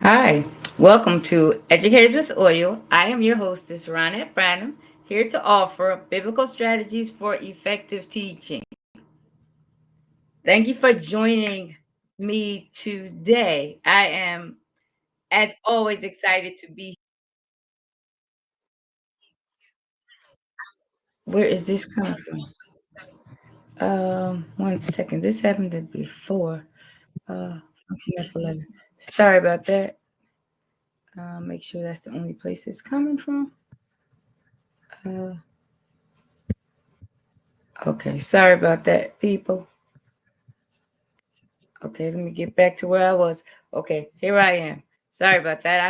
Hi, welcome to Educators with Oil. I am your hostess, Ronette Branham, here to offer biblical strategies for effective teaching. Thank you for joining me today. I am, as always, excited to be. Where is this coming from? 1 second. This happened before. Function F11. Sorry about that. Make sure that's the only place it's coming from. Uh, okay, sorry about that, people. Okay, let me get back to where I was. Okay, here I am. Sorry about that. I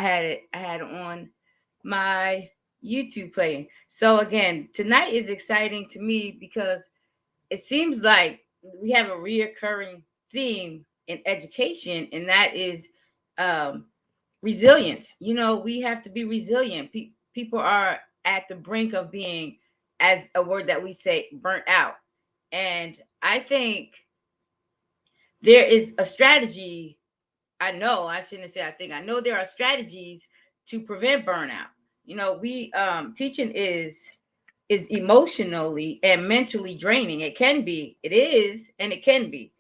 had on my YouTube playing. So again, tonight is exciting to me because it seems like we have a reoccurring theme in education, and that is um, resilience. We have to be resilient. People are at the brink of being, as a word that we say, burnt out. And I think there is a strategy. I shouldn't say I think, I know there are strategies to prevent burnout. We teaching is emotionally and mentally draining. It is, and it can be.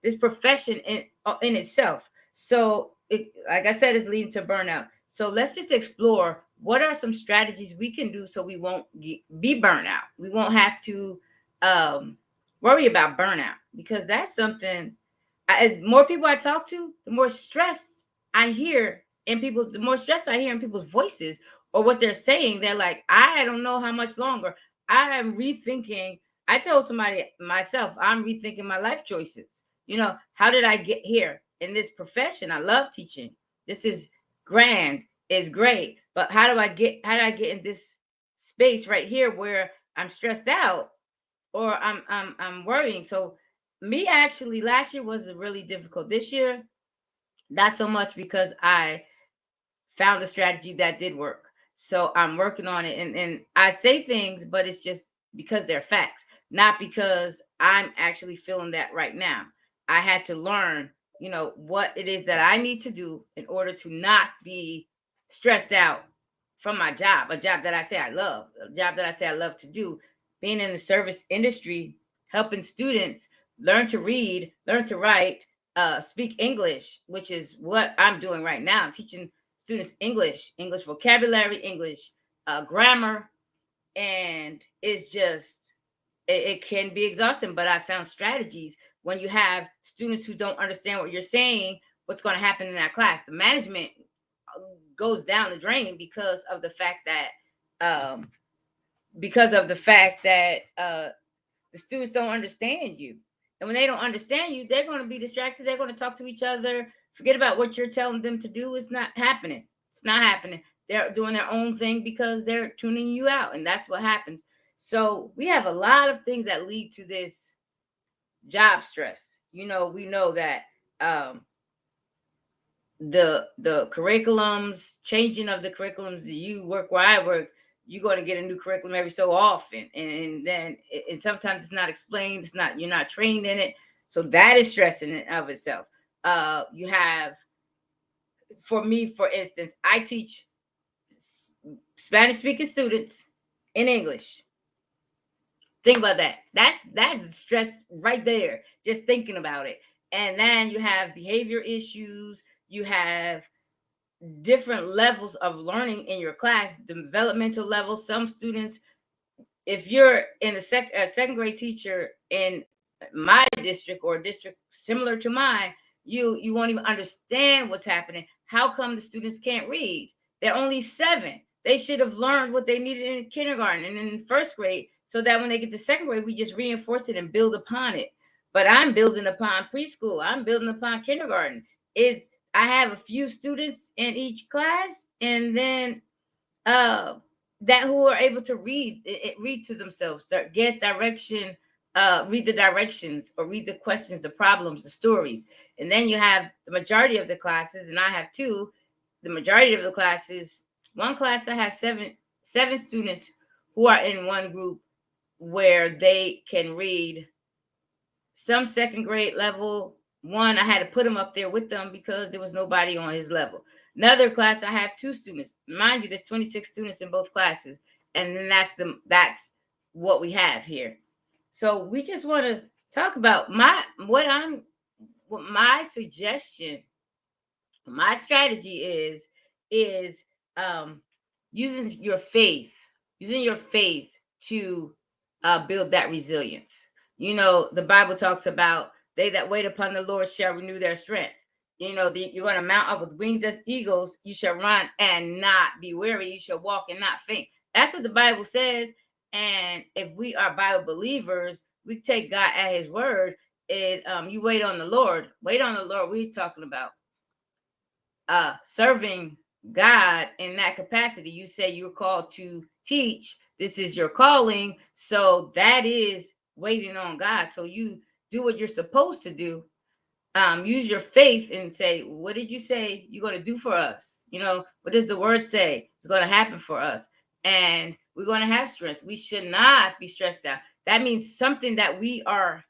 This profession in itself. So, like I said, is leading to burnout. So let's just explore what are some strategies we can do so we won't be burnt out. We won't have to worry about burnout, because that's something. As more people I talk to, the more stress I hear the more stress I hear in people's voices, or what they're saying. They're like, I don't know how much longer. I am rethinking. I told somebody myself, I'm rethinking my life choices. How did I get here in this profession? I love teaching. This is grand. It's great. But how did I get in this space right here where I'm stressed out, or I'm worrying? So me, actually, last year was really difficult. This year, not so much, because I found a strategy that did work. So I'm working on it, and I say things, but it's just because they're facts, not because I'm actually feeling that right now. I had to learn, what it is that I need to do in order to not be stressed out from my job, a job that I say I love, a job that I say I love to do, being in the service industry, helping students learn to read, learn to write, speak English, which is what I'm doing right now, teaching students English vocabulary, English grammar. And it can be exhausting. But I found strategies. When you have students who don't understand what you're saying, what's going to happen in that class? The management goes down the drain um, because of the fact that the students don't understand you. And when they don't understand you, they're going to be distracted. They're going to talk to each other, forget about what you're telling them to do. It's not happening. It's not happening. They're doing their own thing because they're tuning you out. And that's what happens. So we have a lot of things that lead to this job stress. We know that um, the curriculums, changing of the curriculums. You work where I work, you're going to get a new curriculum every so often, and then sometimes it's not explained. You're not trained in it. So that is stress in and of itself. You have, for me, for instance, I teach Spanish speaking students in English. Think about that. That's stress right there, just thinking about it. And then you have behavior issues. You have different levels of learning in your class, developmental levels. Some students, if you're in a second grade teacher in my district, or a district similar to mine, you won't even understand what's happening. How come the students can't read? They're only 7. They should have learned what they needed in kindergarten and in first grade, so that when they get to second grade, we just reinforce it and build upon it. But I'm building upon preschool. I'm building upon kindergarten. Is I have a few students in each class, and then uh that who are able to read to themselves, get direction, read the directions, or read the questions, the problems, the stories. And then you have the majority of the classes, and I have two. The majority of the classes, one class I have seven students who are in one group, where they can read some second grade level, one, I had to put him up there with them because there was nobody on his level. Another class, I have 2 students. Mind you, there's 26 students in both classes, and then that's what we have here. So we just want to talk about what my suggestion, my strategy is using your faith, to build that resilience. The Bible talks about they that wait upon the Lord shall renew their strength. You're going to mount up with wings as eagles. You shall run and not be weary. You shall walk and not faint. That's what the Bible says. And if we are Bible believers, we take God at his word. You wait on the Lord. Wait on the Lord. We're talking about serving God in that capacity. You say you're called to teach. This is your calling. So that is waiting on God. So you do what you're supposed to do. Use your faith and say, what did you say you're going to do for us? What does the word say? It's going to happen for us. And we're going to have strength. We should not be stressed out. That means something that we are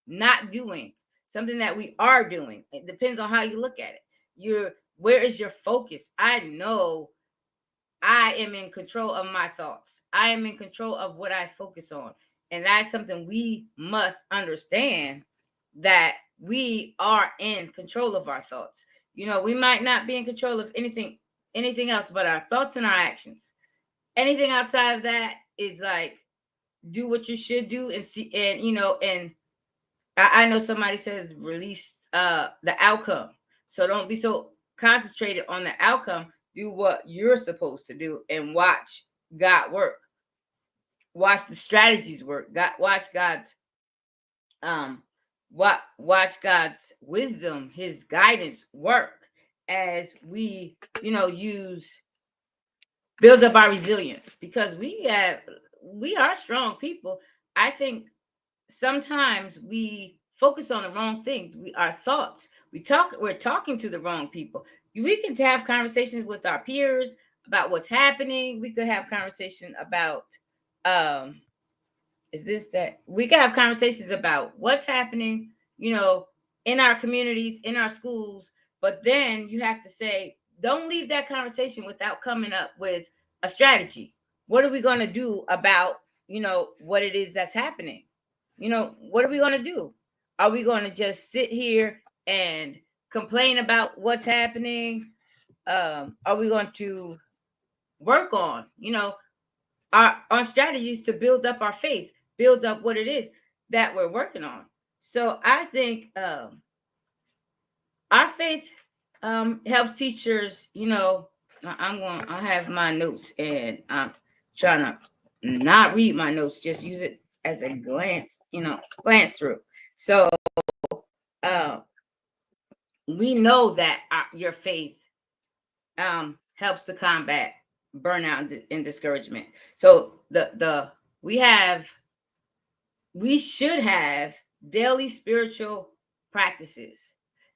not doing, something that we are doing. It depends on how you look at it. Where is your focus? I know I am in control of my thoughts. I am in control of what I focus on. And that's something we must understand, that we are in control of our thoughts. We might not be in control of anything else but our thoughts and our actions. Anything outside of that is like, do what you should do and see, and I know somebody says release the outcome. So don't be so concentrated on the outcome. Do what you're supposed to do and watch God work. Watch the strategies work. Watch God's wisdom, his guidance work as we, build up our resilience, because we are strong people. I think sometimes we focus on the wrong things. Our thoughts. We're talking to the wrong people. We can have conversations with our peers about what's happening. We could have conversation about we can have conversations about what's happening, in our communities, in our schools. But then you have to say, don't leave that conversation without coming up with a strategy. What are we going to do about, what it is that's happening? What are we going to do? Are we going to just sit here and complain about what's happening? Are we going to work on, our strategies to build up our faith, build up what it is that we're working on? So I think our faith helps teachers. I have my notes and I'm trying to not read my notes, just use it as a glance through. So we know that your faith helps to combat burnout and discouragement. So we should have daily spiritual practices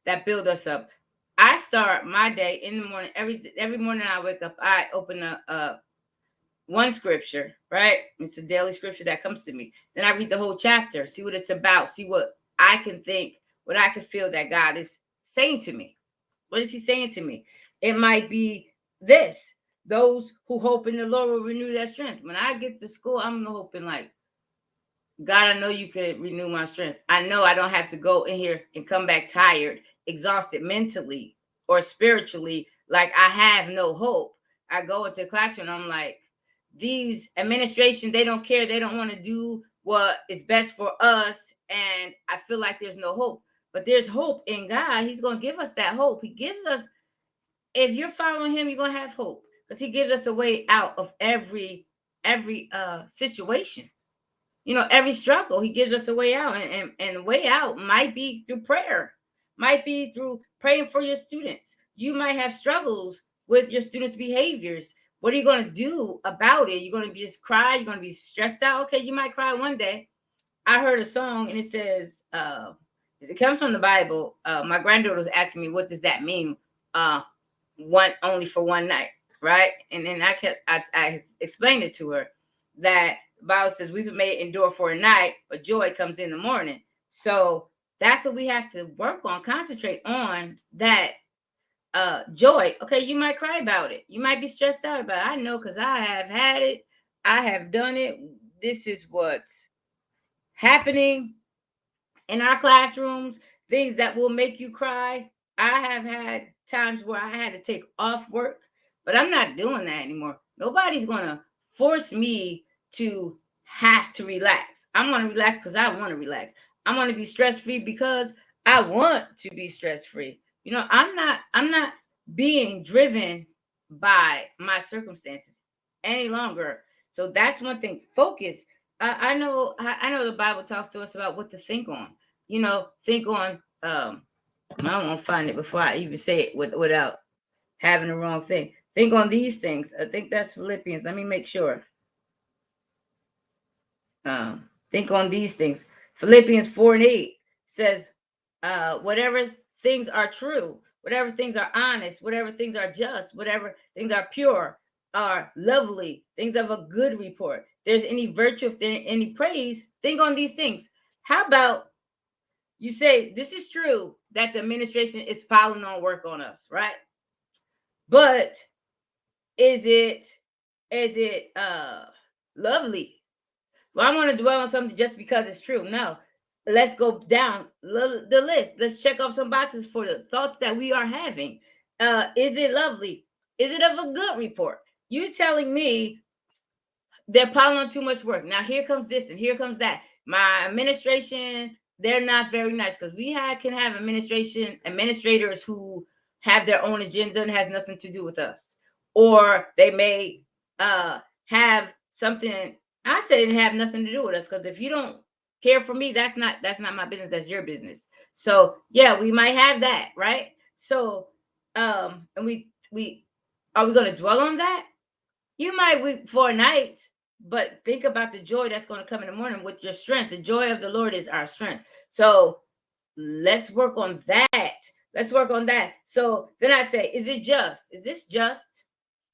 that build us up. I start my day in the morning. Every morning I wake up, I open up one scripture, right? It's a daily scripture that comes to me. Then I read the whole chapter, see what it's about, see what I can think, what I can feel that God is saying to me. What is he saying to me? It might be this: those who hope in the Lord will renew their strength. When I get to school, I'm hoping like, God, I know you could renew my strength. I know I don't have to go in here and come back tired, exhausted mentally or spiritually, like I have no hope. I go into the classroom and I'm like, these administration, they don't care. They don't want to do what is best for us. And I feel like there's no hope. But there's hope in God. He's going to give us that hope. He gives us, if you're following him, you're going to have hope, because he gives us a way out of every situation. Every struggle, he gives us a way out. And the way out might be through prayer, might be through praying for your students. You might have struggles with your students' behaviors. What are you going to do about it? You're going to just cry? You're going to be stressed out? Okay, you might cry one day. I heard a song and it says, it comes from the Bible. My granddaughter was asking me, what does that mean? Only for one night, right? And then I explained it to her that the Bible says we've been made endure for a night, but joy comes in the morning. So that's what we have to work on, concentrate on that joy. Okay, you might cry about it. You might be stressed out about it. I know, because I have had it. I have done it. This is what's happening in our classrooms, things that will make you cry. I have had times where I had to take off work, but I'm not doing that anymore. Nobody's going to force me to have to relax. I'm going to relax because I want to relax. I'm going to be stress free because I want to be stress free. I'm not being driven by my circumstances any longer. So that's one thing. Focus. I know the Bible talks to us about what to think on. Think on I won't find it before I even say it without having the wrong thing. Think on these things. I think that's Philippians. Let me make sure. Think on these things. Philippians 4:8 says, whatever things are true, whatever things are honest, whatever things are just, whatever things are pure, are lovely, things of a good report. If there's any virtue, if there's any praise, think on these things. How about you say, this is true that the administration is piling on work on us, right? But is it lovely? Well, I want to dwell on something just because it's true. No. Let's go down the list. Let's check off some boxes for the thoughts that we are having. Is it lovely? Is it of a good report? You telling me they're piling on too much work. Now here comes this and here comes that. My administration, they're not very nice, because can have administrators who have their own agenda and has nothing to do with us. Or they may have something. I say it have nothing to do with us, because if you don't care for me, that's not my business. That's your business. So yeah, we might have that, right? So and we are we going to dwell on that? You might weep for a night, but think about the joy that's going to come in the morning with your strength. The joy of the Lord is our strength. So let's work on that. Let's work on that. So then I say, is it just? Is this just?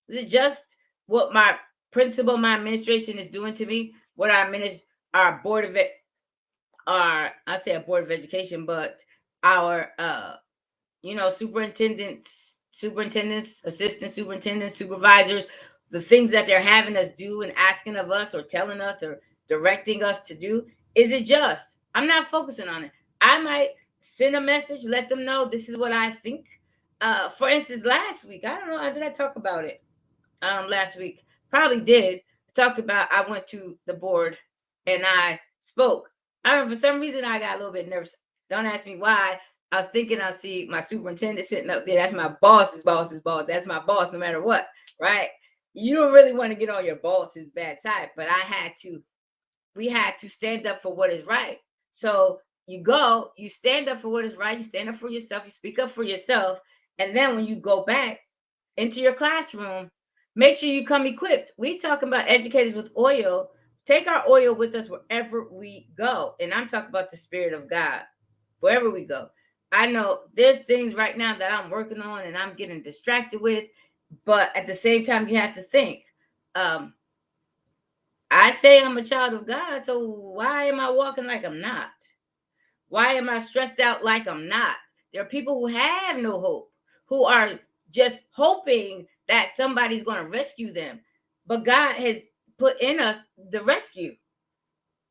Is it just what my principal, my administration is doing to me? What our board of I say a board of education, but our superintendents, assistant superintendents, supervisors, the things that they're having us do and asking of us or telling us or directing us to do, is it just? I'm not focusing on it. I might send a message, let them know this is what I think. For instance, last week, I don't know, did I talk about it last week? Probably did. I talked about, I went to the board and I spoke. For some reason, I got a little bit nervous. Don't ask me why. I was thinking I'll see my superintendent sitting up there. That's my boss's boss's boss. That's my boss no matter what, right? You don't really want to get on your boss's bad side, but we had to stand up for what is right. So you stand up for what is right. You stand up for yourself. You speak up for yourself. And then when you go back into your classroom, make sure you come equipped. We talking about educators with oil. Take our oil with us wherever we go. And I'm talking about the Spirit of God, wherever we go. I know there's things right now that I'm working on and I'm getting distracted with, but at the same time, you have to think. I say I'm a child of God, so why am I walking like I'm not? Why am I stressed out like I'm not? There are people who have no hope, who are just hoping that somebody's going to rescue them. But God has put in us the rescue.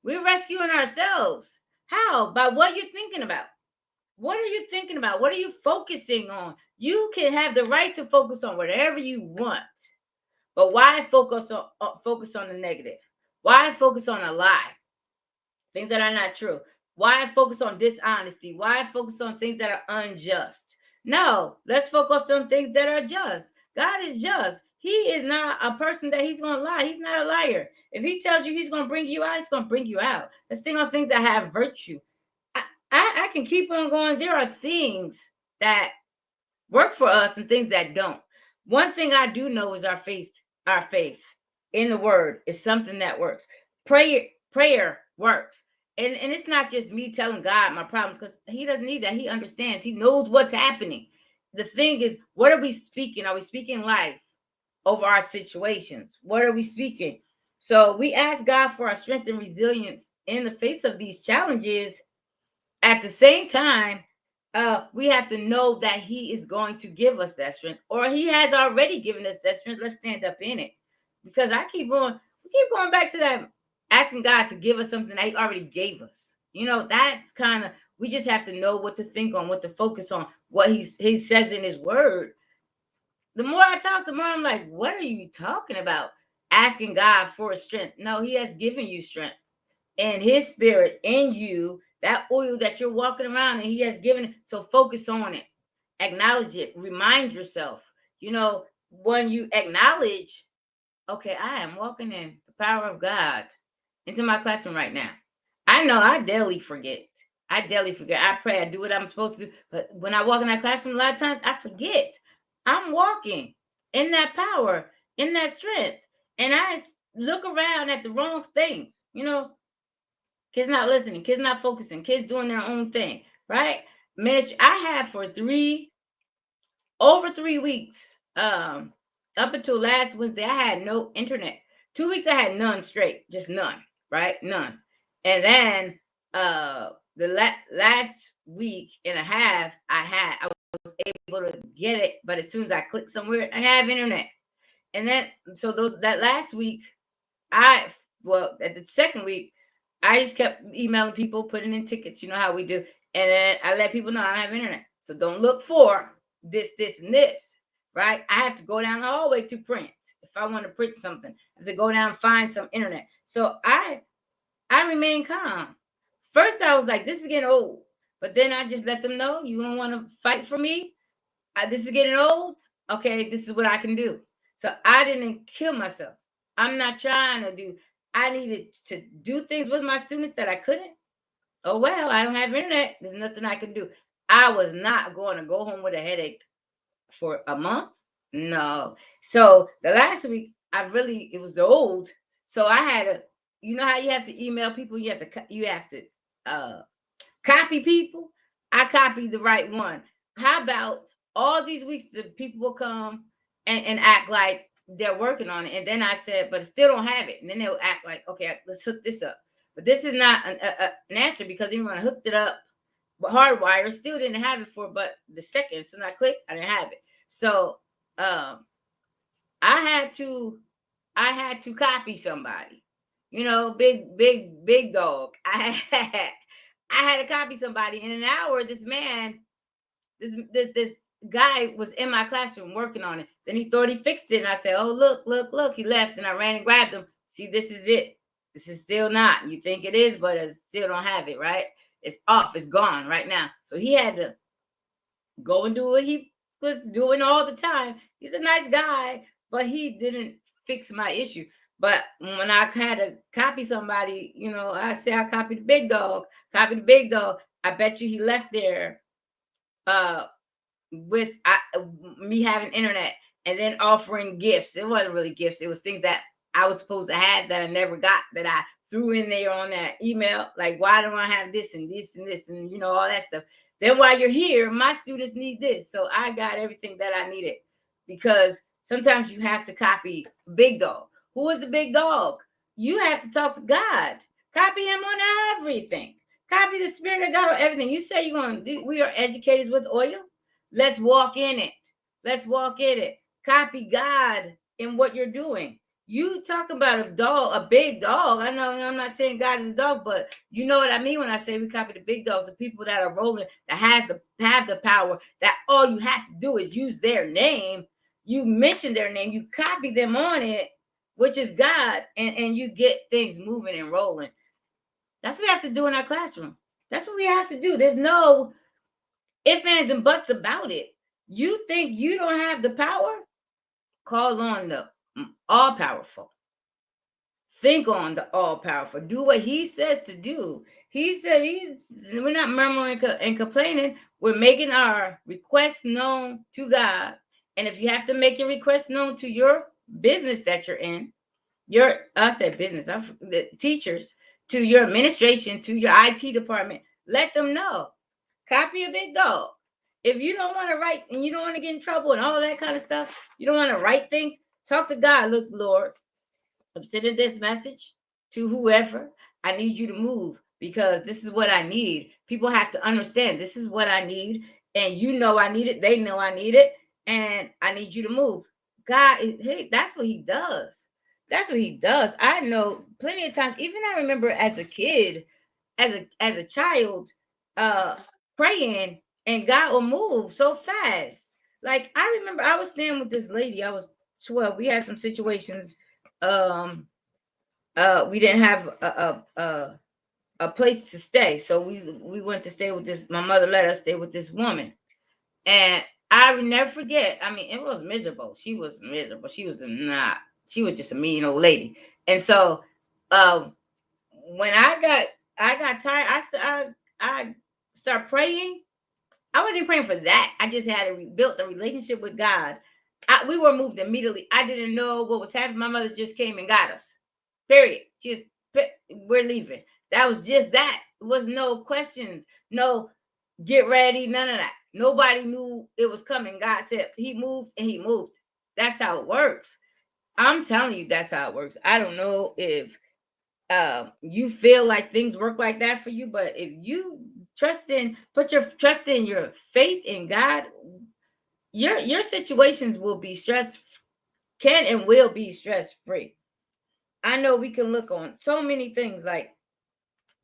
We're rescuing ourselves. How? By what you're thinking about. What are you thinking about? What are you focusing on? You can have the right to focus on whatever you want. But why focus on the negative? Why focus on a lie? Things that are not true. Why focus on dishonesty? Why focus on things that are unjust? No, let's focus on things that are just. God is just. He is not a person that he's going to lie. He's not a liar. If he tells you he's going to bring you out, he's going to bring you out. Let's think on things that have virtue. I can keep on going. There are things that work for us and things that don't. One thing I do know is our faith in the word is something that works. Prayer works. And it's not just me telling God my problems, because he doesn't need that. He understands. He knows what's happening. The thing is, what are we speaking? Are we speaking life over our situations? What are we speaking? So we ask God for our strength and resilience in the face of these challenges. at the same time, we have to know that he is going to give us that strength, or he has already given us that strength. Let's stand up in it. Because we keep going back to that, asking God to give us something that he already gave us. That's kind of, we just have to know what to think on, what to focus on, what he says in his word. The more I talk, the more I'm like, what are you talking about? Asking God for strength. No, he has given you strength and his spirit in you, that oil that you're walking around, and he has given it. So focus on it, acknowledge it, remind yourself. When you acknowledge, okay, I am walking in the power of God into my classroom right now. I know I daily forget. I pray, I do what I'm supposed to do. But when I walk in that classroom, a lot of times I forget. I'm walking in that power, in that strength. And I look around at the wrong things. Kids not listening, kids not focusing, kids doing their own thing, right? Ministry. I had for over 3 weeks, up until last Wednesday, I had no internet. 2 weeks I had none straight, just none, right? None. And then the last week and a half I was able to get it, but as soon as I click somewhere, I have internet. And then so that last week, at the second week, I just kept emailing people, putting in tickets. You know how we do. And then I let people know I don't have internet. So don't look for this, and this, right? I have to go down the hallway to print. If I want to print something, I have to go down and find some internet. So I remain calm. First, I was like, this is getting old. But then I just let them know, you don't want to fight for me. This is getting old. Okay, this is what I can do. So I didn't kill myself. I'm not trying to do. I needed to do things with my students that I couldn't. Oh well, I don't have internet. There's nothing I can do. I was not going to go home with a headache for a month. No. So the last week, it was old. So I had to, you know how you have to email people, you have to copy people. I copied the right one. How about all these weeks the people will come and act like they're working on it, and then I said, but still don't have it, and then they'll act like, okay, let's hook this up. But this is not an answer, because even when I hooked it up, but hardwire, still didn't have it for but the second. So when I clicked, I didn't have it. So I had to copy somebody, big dog. I had to copy somebody. In an hour, this guy was in my classroom working on it. Then he thought he fixed it, and I said, oh, look. He left, and I ran and grabbed him. See, this is it. This is still not. You think it is, but it still don't have it, right? It's off. It's gone right now. So he had to go and do what he was doing all the time. He's a nice guy, but he didn't fix my issue. But when I had to copy somebody, I said I copied the big dog. I bet you he left there with me having internet, and then offering gifts. It wasn't really gifts. It was things that I was supposed to have that I never got, that I threw in there on that email. Like, why don't I have this and this and this and all that stuff? Then while you're here, my students need this. So I got everything that I needed, because sometimes you have to copy big dog. Who is the big dog? You have to talk to God. Copy him on everything. Copy the Spirit of God on everything. You say you're going to do, we are educators with oil. Let's walk in it. Copy God in what you're doing. You talk about a big dog. I know I'm not saying God is a dog, but you know what I mean when I say we copy the big dogs, the people that are rolling, that have the power, that all you have to do is use their name. You mention their name, you copy them on it, which is God, and you get things moving and rolling. That's what we have to do in our classroom. That's what we have to do. There's no ifs, ands, and buts about it. You think you don't have the power? Call on the all-powerful. Think on the all-powerful. Do what he says to do. He said we're not murmuring and complaining. We're making our requests known to God. And if you have to make your request known to your business that you're in, the teachers, to your administration, to your IT department, let them know. Copy a big dog. If you don't want to write and you don't want to get in trouble and all that kind of stuff, you don't want to write things, talk to God. Look, Lord, I'm sending this message to whoever. I need you to move. because this is what I need. People have to understand this is what I need, and you know I need it. They know I need it, and I need you to move. God, that's what He does. That's what He does. I know plenty of times. Even I remember as a kid, as a child, uh, praying, and God will move so fast. Like I remember, I was staying with this lady. I was 12. We had some situations. We didn't have a place to stay, so we went to stay with this. My mother let us stay with this woman, and I will never forget. I mean, it was miserable. She was miserable. She was not. She was just a mean old lady. And so, um, when I got tired, I started praying. I wasn't praying for that. I just had built a relationship with God. We were moved immediately. I didn't know what was happening. My mother just came and got us. Period. Just we're leaving. That was just that. It was no questions, no get ready, none of that. Nobody knew it was coming. God said He moved and He moved. That's how it works. I'm telling you, that's how it works. I don't know if you feel like things work like that for you, but if you put your trust in your faith in God, your situations will be can and will be stress free. I know we can look on so many things, like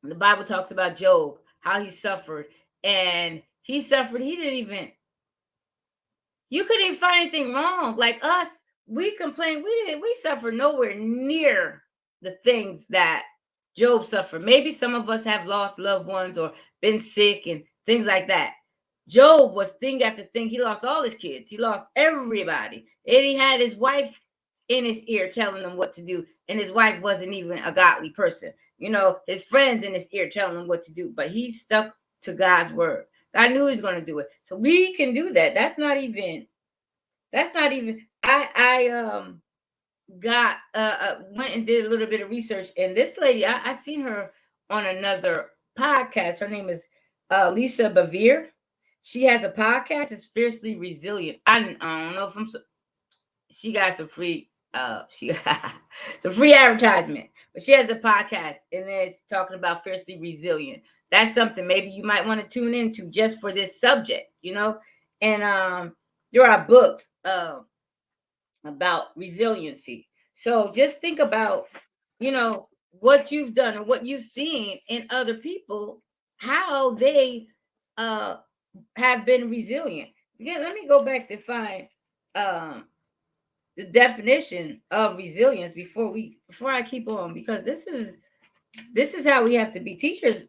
the Bible talks about Job, how he suffered, and he suffered. You couldn't even find anything wrong. Like us, we complain. We suffer nowhere near the things that Job suffered. Maybe some of us have lost loved ones or been sick and things like that. Job was thing after thing. He lost all his kids. He lost everybody. And he had his wife in his ear telling him what to do. And his wife wasn't even a godly person. His friends in his ear telling him what to do. But he stuck to God's word. God knew He was going to do it. So we can do that. That's not even I got went and did a little bit of research, and this lady, I seen her on another podcast. Her name is Lisa Bevere. She has a podcast. It's Fiercely Resilient. I don't know if she got some free she got some free advertisement, but she has a podcast and it's talking about fiercely resilient. That's something maybe you might want to tune into just for this subject. And there are books about resiliency. So just think about, what you've done and what you've seen in other people, how they uh have been resilient. Again, let me go back to find um the definition of resilience before I keep on, because this is how we have to be. Teachers,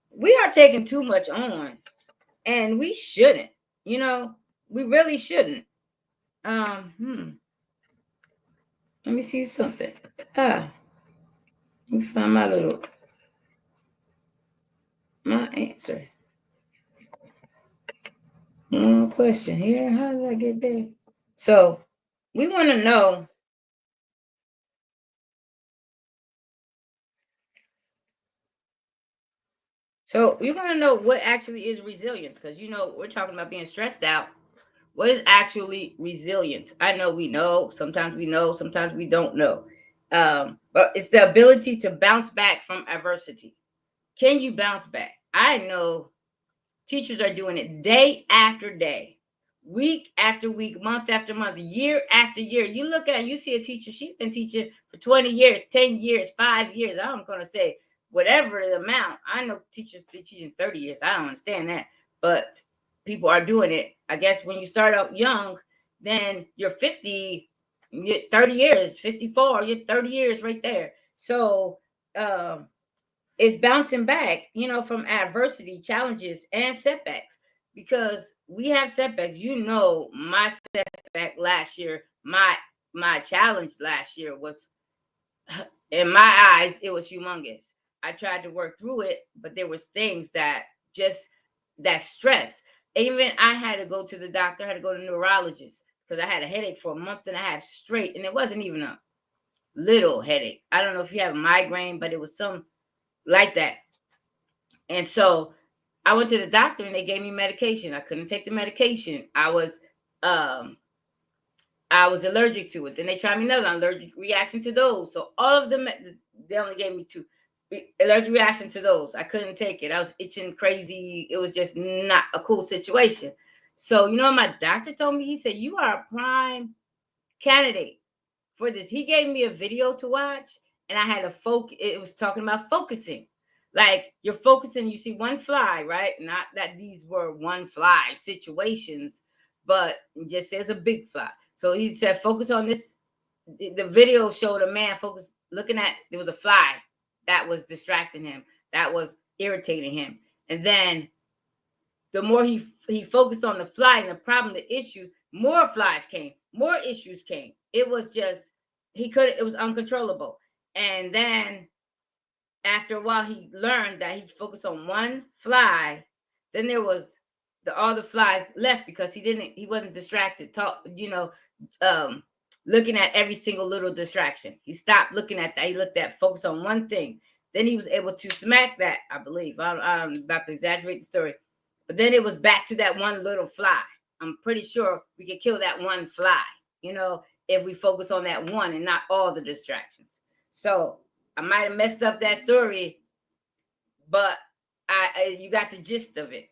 we are taking too much on, and we shouldn't. We really shouldn't. Let me see something. Let me find my answer. One question here. How did I get there? So we want to know. So we want to know what actually is resilience, because we're talking about being stressed out. What is actually resilience? I know we know. Sometimes we don't know. But it's the ability to bounce back from adversity. Can you bounce back? I know teachers are doing it day after day, week after week, month after month, year after year. You look at and you see a teacher, she's been teaching for 20 years, 10 years, 5 years. I'm going to say whatever the amount. I know teachers teaching 30 years. I don't understand that. But people are doing it. I guess when you start out young, then you're 50, you're 30 years, 54, you're 30 years right there. So, is bouncing back, from adversity, challenges, and setbacks. Because we have setbacks. My setback last year, my challenge last year was, in my eyes, it was humongous. I tried to work through it, but there was things that stress. Even I had to go to the doctor, I had to go to the neurologist because I had a headache for a month and a half straight, and it wasn't even a little headache. I don't know if you have a migraine, but it was some like that. And so I went to the doctor and they gave me medication. I couldn't take the medication. I was allergic to it. Then they tried me another allergic reaction to those. So all of them, they only gave me two. allergic reaction to those. I couldn't take it. I was itching crazy. It was just not a cool situation. So, you know, my doctor told me, he said, you are a prime candidate for this. He gave me a video to watch, and I had a focus. It was talking about focusing. Like, you're focusing, you see one fly, right? Not that these were one fly situations, but it just says a big fly. So he said, focus on this. The video showed a man focus looking at, there was a fly that was distracting him, that was irritating him. And then the more he focused on the fly and the problem, the issues, more flies came, more issues came. It was just, it was uncontrollable. And then after a while, he learned that he focused on one fly. Then there was all the flies left because he wasn't distracted, looking at every single little distraction. He stopped looking at that. He looked at, focus on one thing. Then he was able to smack that, I believe. I'm about to exaggerate the story. But then it was back to that one little fly. I'm pretty sure we could kill that one fly, if we focus on that one and not all the distractions. So I might have messed up that story, but you got the gist of it.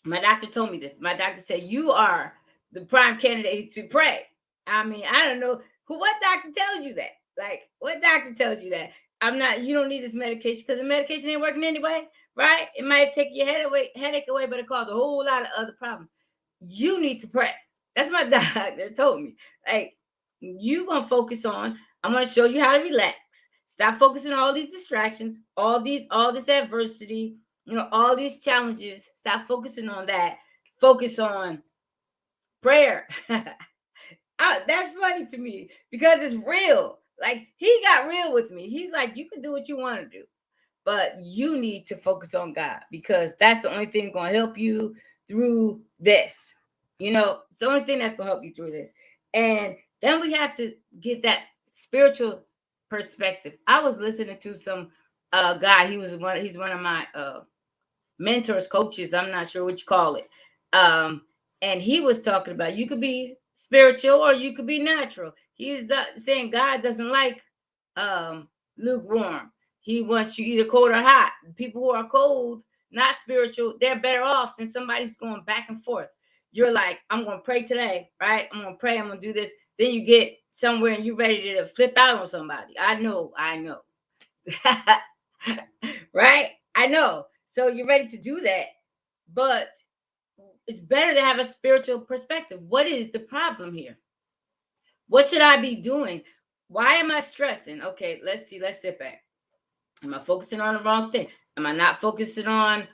My doctor told me this. My doctor said, you are the prime candidate to pray. I mean, I don't know what doctor tells you that. Like, what doctor tells you that? You don't need this medication because the medication ain't working anyway, right? It might take your headache away, but it causes a whole lot of other problems. You need to pray. That's my doctor told me. Like, you going to focus on, I'm going to show you how to relax. Stop focusing on all these distractions, all this adversity, all these challenges. Stop focusing on that. Focus on prayer. That's funny to me because it's real. Like, he got real with me. He's like, you can do what you want to do, but you need to focus on God because that's the only thing going to help you through this. It's the only thing that's going to help you through this. And then we have to get that spiritual perspective. I was listening to some guy. He's one of my mentors, coaches. I'm not sure what you call it. And he was talking about you could be spiritual or you could be natural. He's saying God doesn't like lukewarm. He wants you either cold or hot. People who are cold, not spiritual, they're better off than somebody who's going back and forth. You're like, I'm going to pray today, right? I'm going to pray. I'm going to do this. Then you get somewhere and you're ready to flip out on somebody. I know. Right? I know. So you're ready to do that. But it's better to have a spiritual perspective. What is the problem here? What should I be doing? Why am I stressing? Okay, let's see. Let's sit back. Am I focusing on the wrong thing? Am I not focusing on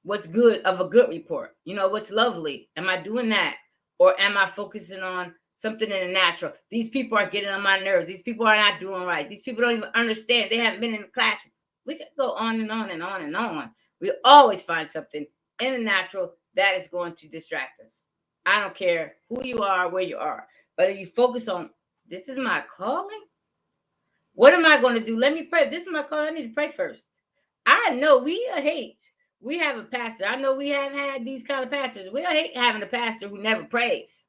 what's good of a good report? What's lovely? Am I doing that? Or am I focusing on something in the natural? These people are getting on my nerves. These people are not doing right. These people don't even understand. They haven't been in the classroom. We could go on and on and on and on. We always find something in the natural that is going to distract us. I don't care who you are, where you are. But if you focus on, this is my calling. What am I going to do? Let me pray. This is my calling. I need to pray first. I know we have a pastor. I know we have had these kind of pastors. We hate having a pastor who never prays.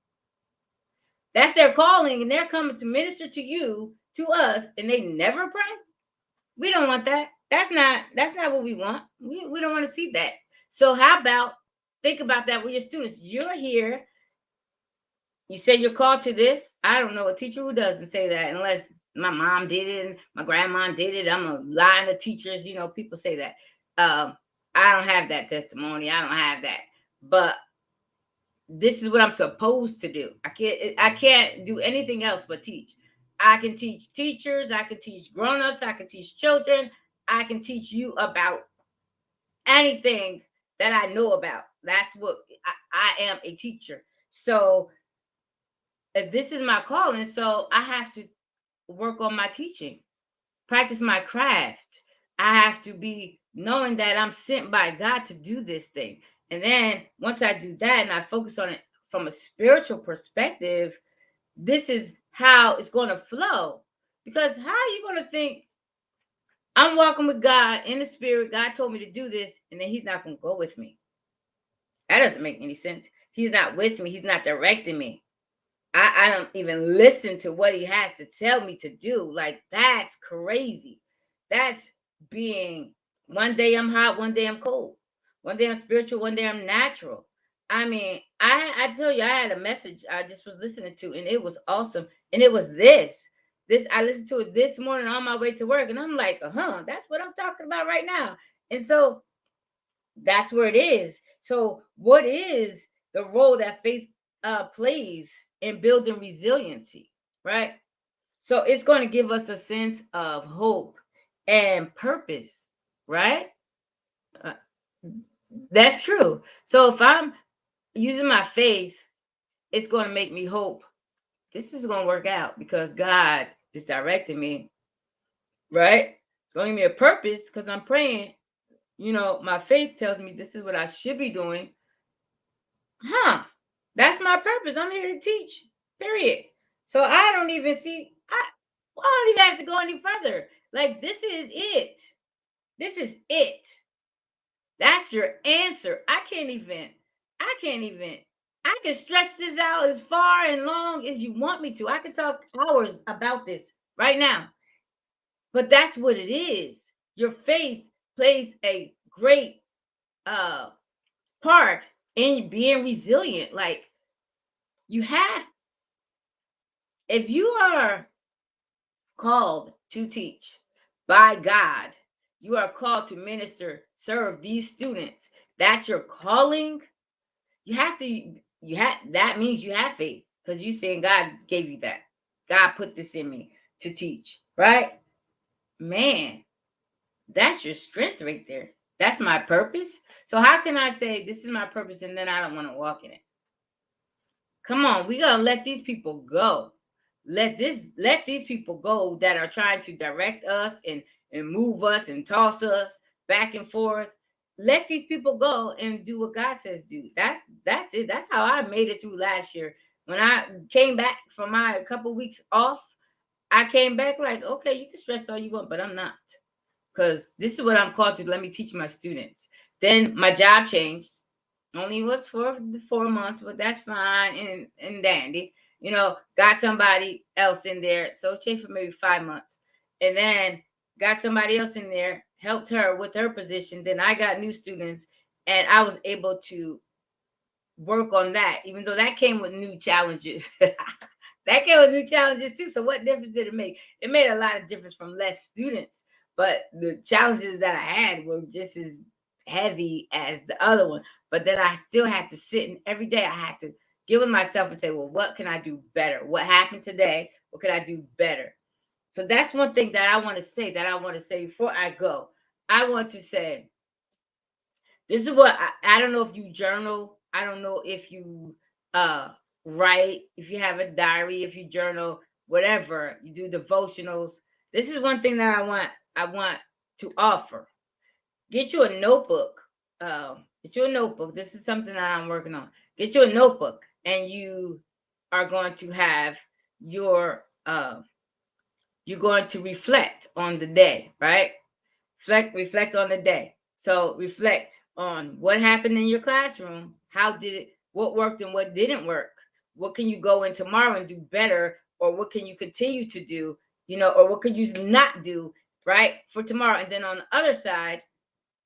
That's their calling, and they're coming to minister to you, to us, and they never pray. We don't want that. That's not what we want. We don't want to see that. So how about think about that with your students? You're here. You say you're called to this. I don't know a teacher who doesn't say that unless my mom did it and my grandma did it. I'm a line of teachers. People say that. I don't have that testimony. I don't have that. But this is what I'm supposed to do. I can't do anything else but teach. I can teach teachers. I can teach grown-ups. I can teach children. I can teach you about anything that I know about. That's what I am, a teacher. So if this is my calling, so I have to work on my teaching, practice my craft. I have to be knowing that I'm sent by God to do this thing. And then once I do that and I focus on it from a spiritual perspective, this is how it's going to flow. Because how are you going to think I'm walking with God in the spirit? God told me to do this, and then he's not going to go with me. That doesn't make any sense. He's not with me. He's not directing me. I don't even listen to what he has to tell me to do. Like, that's crazy. That's being, one day I'm hot, one day I'm cold. One day I'm spiritual, one day I'm natural. I mean, I tell you, I had a message I just was listening to, and it was awesome. And it was this. This I listened to it this morning on my way to work, and I'm like, that's what I'm talking about right now. And so that's where it is. So, what is the role that faith plays in building resiliency, right? So, it's going to give us a sense of hope and purpose, right? Uh, that's true. So, if I'm using my faith, it's going to make me hope this is going to work out because God is directing me, right? It's going to give me a purpose because I'm praying. My faith tells me this is what I should be doing. That's my purpose. I'm here to teach, period. So I don't even see, I don't even have to go any further. Like, this is it. This is it. That's your answer. I can stretch this out as far and long as you want me to. I can talk hours about this right now. But that's what it is. Your faith plays a great part in being resilient. Like, you have, if you are called to teach by God, you are called to minister, serve these students. That's your calling. That means you have faith because you saying God gave you that. God put this in me to teach, right? Man, that's your strength right there. That's my purpose. So how can I say this is my purpose and then I don't want to walk in it? Come on, we gotta let these people go. Let these people go that are trying to direct us and move us and toss us back and forth. Let these people go and do what God says do. That's it. That's how I made it through last year. When I came back from my couple weeks off, I came back like, okay, you can stress all you want, but I'm not, because this is what I'm called to. Let me teach my students. Then my job changed. Only was for 4 months, but that's fine and dandy. Got somebody else in there. So changed for maybe 5 months. And then got somebody else in there, helped her with her position. Then I got new students and I was able to work on that, even though that came with new challenges. That came with new challenges too. So what difference did it make? It made a lot of difference from less students, but the challenges that I had were just as heavy as the other one. But then I still had to sit, and every day I had to get with myself and say, well, what can I do better? What happened today? What can I do better? So that's one thing that I want to say before I go. I want to say, this is what I don't know if you journal. I don't know if you write, if you have a diary, if you journal, whatever, you do devotionals. This is one thing that I want to offer. Get you a notebook. Get you a notebook. This is something that I'm working on. Get you a notebook, and you are going to have your you're going to reflect on the day, right? Reflect on the day. So reflect on what happened in your classroom. What worked and what didn't work? What can you go in tomorrow and do better? Or what can you continue to do, or what could you not do, right, for tomorrow? And then on the other side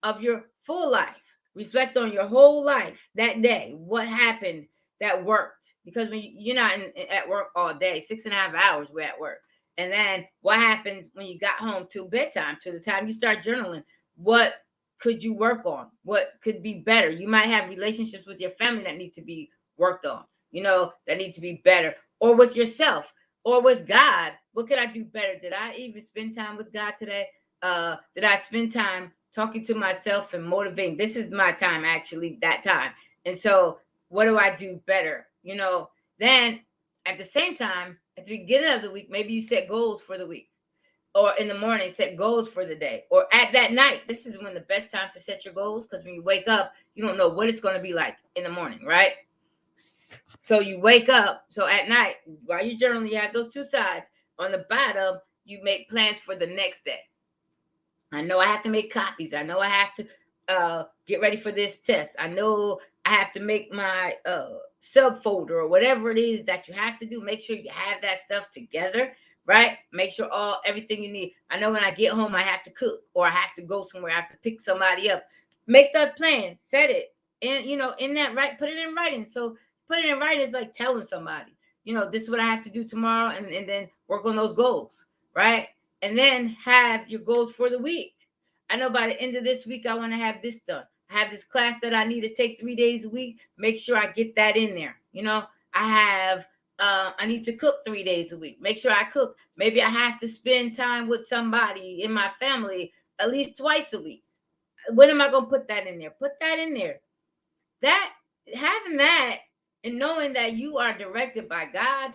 of your full life, reflect on your whole life that day. What happened that worked? Because when you're not at work all day, 6.5 hours we're at work. And then what happens when you got home till bedtime, to the time you start journaling? What could you work on? What could be better? You might have relationships with your family that need to be worked on, that need to be better, or with yourself, or with God. What could I do better? Did I even spend time with God today? Did I spend time talking to myself and motivating? This is my time, actually, that time. And so what do I do better? Then at the same time, at the beginning of the week, maybe you set goals for the week, or in the morning, set goals for the day, or at that night. This is when the best time to set your goals, because when you wake up, you don't know what it's going to be like in the morning, right? So you wake up. So at night, while you're journaling, you have those two sides. On the bottom, you make plans for the next day. I know I have to make copies. I know I have to get ready for this test. I know I have to make my subfolder or whatever it is that you have to do. Make sure you have that stuff together. right? Make sure everything you need. I know when I get home, I have to cook, or I have to go somewhere, I have to pick somebody up. Make that plan, set it, and in that, right, put it in writing. So put it in writing is like telling somebody, this is what I have to do tomorrow, and then work on those goals, right? And then have your goals for the week. I know by the end of this week, I want to have this done. I have this class that I need to take 3 days a week. Make sure I get that in there. I need to cook 3 days a week. Make sure I cook. Maybe I have to spend time with somebody in my family at least twice a week. When am I going to put that in there? Put that in there. That, having that, and knowing that you are directed by God,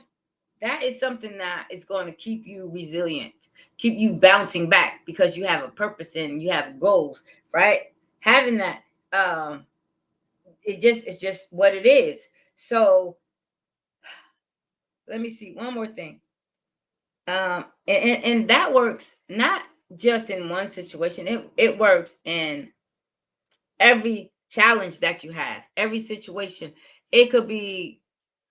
that is something that is going to keep you resilient, keep you bouncing back, because you have a purpose and you have goals, right? Having that, it's just what it is. So let me see one more thing. And that works not just in one situation. It works in every challenge that you have, every situation. It could be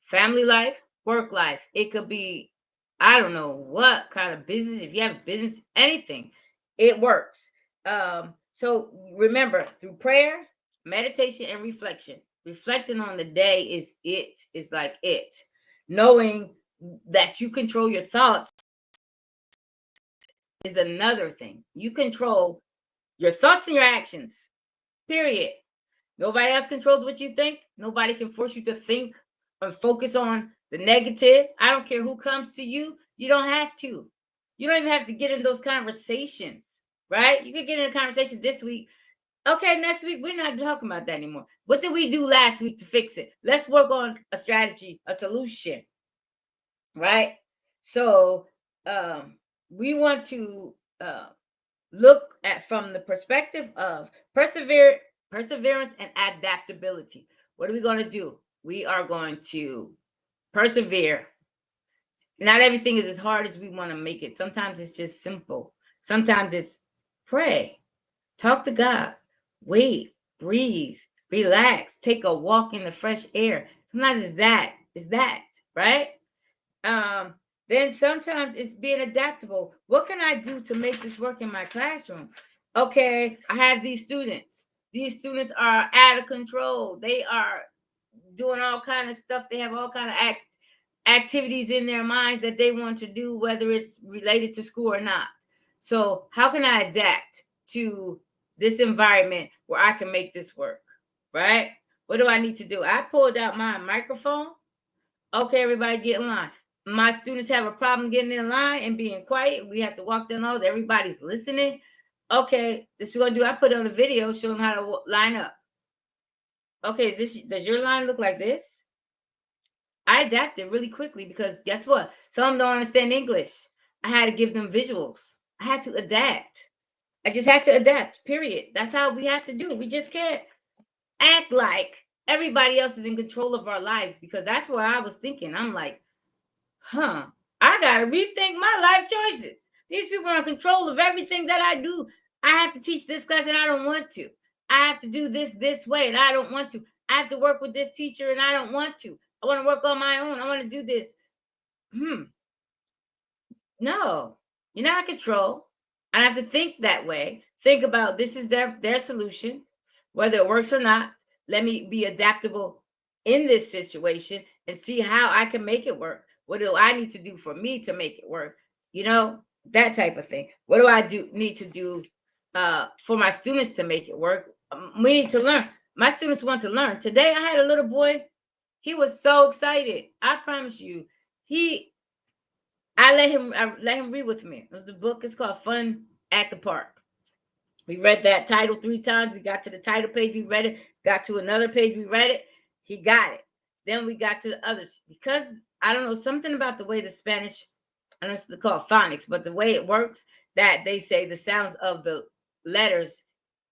family life, work life. It could be, I don't know what kind of business. If you have business, anything, it works. So remember, through prayer, meditation, and reflection, reflecting on the day is like it. Knowing that you control your thoughts is another thing. You control your thoughts and your actions, period. Nobody else controls what you think. Nobody can force you to think or focus on the negative. I don't care who comes to you. You don't have to. You don't even have to get in those conversations, right? You could get in a conversation this week. Okay, next week, we're not talking about that anymore. What did we do last week to fix it? Let's work on a strategy, a solution, right? So we want to look at from the perspective of perseverance and adaptability. What are we going to do? We are going to persevere. Not everything is as hard as we want to make it. Sometimes it's just simple. Sometimes it's pray, talk to God, wait, breathe, relax, take a walk in the fresh air. Sometimes it's that, right? Then sometimes it's being adaptable. What can I do to make this work in my classroom? Okay, I have these students. These students are out of control. They are doing all kind of stuff. They have all kind of activities in their minds that they want to do, whether it's related to school or not. So how can I adapt to this environment where I can make this work, right? What do I need to do? I pulled out my microphone. Okay, everybody get in line. My students have a problem getting in line and being quiet. We have to walk them those. Everybody's listening. Okay, this is what we're going to do. I put on a video showing them how to line up. Okay, does your line look like this? I adapted really quickly because guess what? Some of them don't understand English. I had to give them visuals. I had to adapt. I just had to adapt, period. That's how we have to do. We just can't act like everybody else is in control of our life, because that's what I was thinking. I'm like, I gotta rethink my life choices. These people are in control of everything that I do. I have to teach this class and I don't want to. I have to do this way and I don't want to. I have to work with this teacher and I don't want to. I want to work on my own. I want to do this. No, you're not in control. I have to think that way. Think about this is their solution, whether it works or not. Let me be adaptable in this situation and see how I can make it work. What do I need to do for me to make it work? That type of thing. What do I need to do for my students to make it work? We need to learn. My students want to learn. Today I had a little boy. He was so excited. I promise you. I let him read with me. It was a book. It's called Fun at the Park. We read that title 3 times. We got to the title page. We read it. Got to another page. We read it. He got it. Then we got to the others. Because I don't know, something about the way the Spanish, I don't know if it's called phonics, but the way it works, that they say the sounds of the letters,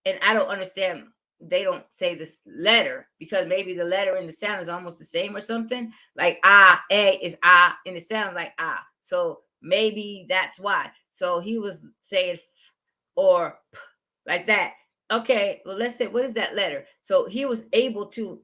and I don't understand. They don't say this letter because maybe the letter and the sound is almost the same or something. Like A is and it sounds like So maybe that's why. So he was saying or like that. Okay, well, let's say, what is that letter? So he was able to,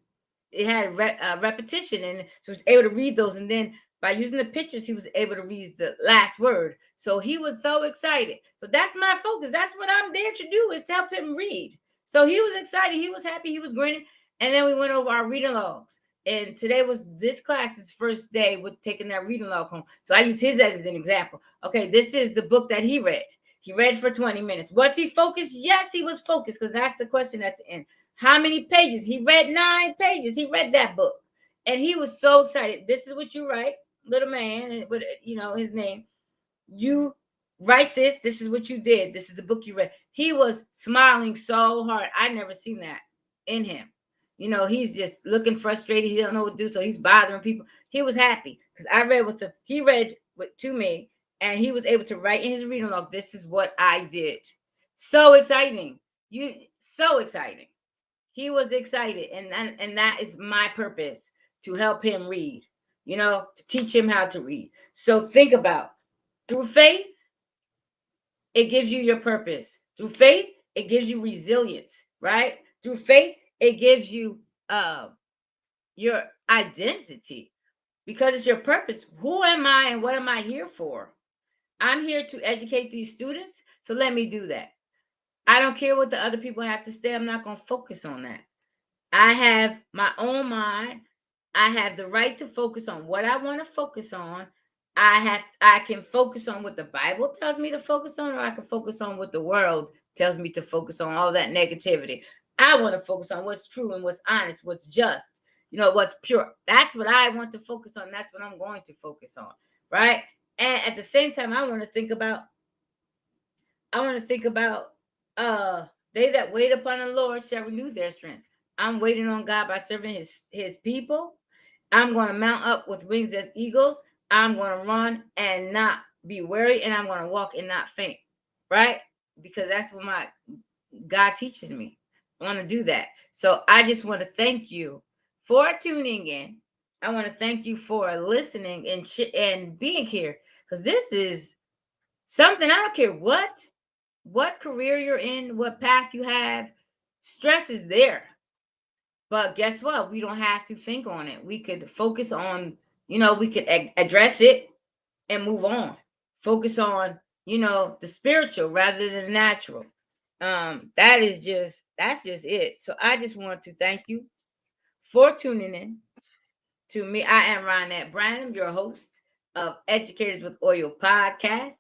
it had repetition, and so he was able to read those. And then by using the pictures, he was able to read the last word. So he was so excited. So that's my focus. That's what I'm there to do, is to help him read. So he was excited. He was happy. He was grinning. And then we went over our reading logs. And today was this class's first day with taking that reading log home. So I use his as an example. Okay, this is the book that he read. He read for 20 minutes. Was he focused? Yes, he was focused, because that's the question at the end. How many pages? He read 9 pages. He read that book. And he was so excited. This is what you write, little man, with his name. You write this. This is what you did. This is the book you read. He was smiling so hard. I never seen that in him. He's just looking frustrated. He don't know what to do, so he's bothering people. He was happy because I read with him. He read to me, and he was able to write in his reading log, this is what I did. So exciting. So exciting. He was excited, and that is my purpose, to help him read, to teach him how to read. So think about, through faith, it gives you your purpose. Through faith, it gives you resilience, right? Through faith, it gives you your identity, because it's your purpose. Who am I and what am I here for? I'm here to educate these students, so let me do that. I don't care what the other people have to say. I'm not going to focus on that. I have my own mind. I have the right to focus on what I want to focus on. I can focus on what the Bible tells me to focus on, or I can focus on what the world tells me to focus on, all that negativity. I want to focus on what's true and what's honest, what's just, what's pure. That's what I want to focus on. That's what I'm going to focus on, right? And at the same time, I want to think about they that wait upon the Lord shall renew their strength. I'm waiting on God by serving his people. I'm going to mount up with wings as eagles. I'm going to run and not be weary, and I'm going to walk and not faint, right? Because that's what my God teaches me. I want to do that. So I just want to thank you for tuning in. I want to thank you for listening and being here, because this is something. I don't care what career you're in, what path you have, stress is there. But guess what? We don't have to think on it. We could focus on, we could address it and move on. Focus on, the spiritual rather than the natural. That's just it. So I just want to thank you for tuning in to me. I am Ronette Branham, your host of Educators with Oil podcast.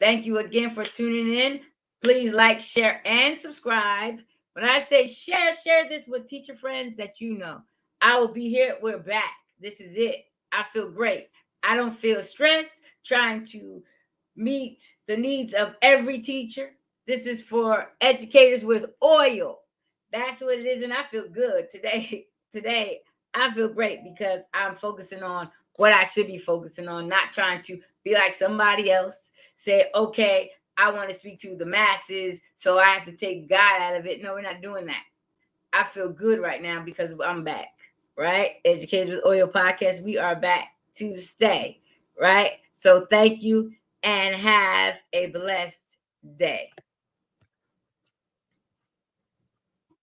Thank you again for tuning in. Please like, share, and subscribe. When I say share this with teacher friends that you know. I will be here. We're back. This is it. I feel great. I don't feel stressed trying to meet the needs of every teacher. This is for educators with oil. That's what it is, and I feel good today. Today, I feel great because I'm focusing on what I should be focusing on, not trying to be like somebody else. Say, okay, I want to speak to the masses, so I have to take God out of it. No, we're not doing that. I feel good right now because I'm back, right? Educators with Oil podcast, we are back to stay, right? So thank you and have a blessed day.